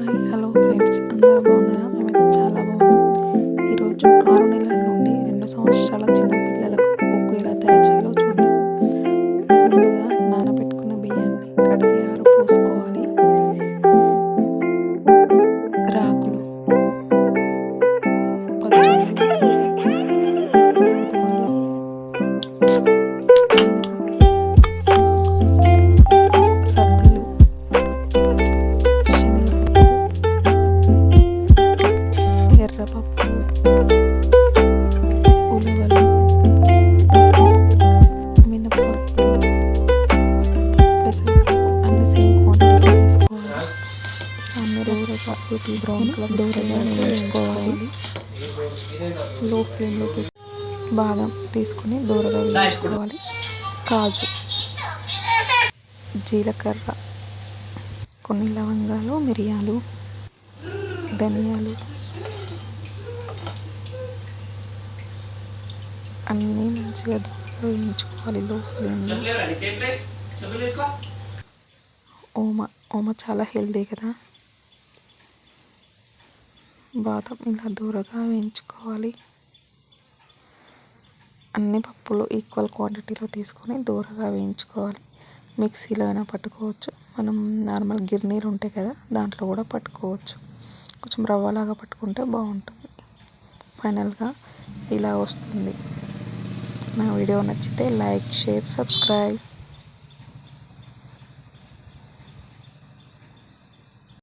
Hi hello friends, అందరూ బాగున్నారా? మేమైతే చాలా బాగున్నాం. ఈరోజు 6 నెలల నుండి 2 సంవత్సరాల చిన్న పిల్లలకు ఉగ్గు ఎలా తయారు చేయాలో చూద్దాం. ముందుగా నానబెట్టుకున్న బియ్యాన్ని కడిగి ఆరపోసుకోవాలి. రాగులు, పచ్చళ్ళు, గోధుమలు, సద్దలు, శనగపప్పు, ఎర్రపప్పు, ఉలవలు, మినపప్పు, పెసరపప్పు అన్ని సేమ్ క్వాంటిటీలో తీసుకోవాలి. అన్ని దూరగా తీసుకొని దూరగా వేయించుకోవాలి. లో ఫ్లేమ్లో పెట్టి బాదం తీసుకొని దూరగా వేయించుకోవాలి. కాజు, జీలకర్ర, కొన్ని లవంగాలు, మిరియాలు, ధనియాలు అన్నీ మంచిగా దూరగా వేయించుకోవాలి లో ఫ్లేమ్లో. ఓమ చాలా హెల్దీ కదా. బాదం ఇలా దూరగా వేయించుకోవాలి. అన్ని పప్పులు ఈక్వల్ క్వాంటిటీలో తీసుకొని దూరగా వేయించుకోవాలి. మిక్సీలో అయినా పట్టుకోవచ్చు, మనం నార్మల్ గిర్నీలు ఉంటాయి కదా దాంట్లో కూడా పట్టుకోవచ్చు. కొంచెం రవ్వలాగా పట్టుకుంటే బాగుంటుంది. ఫైనల్గా ఇలా వస్తుంది. నా వీడియో నచ్చితే లైక్, షేర్, సబ్స్క్రైబ్.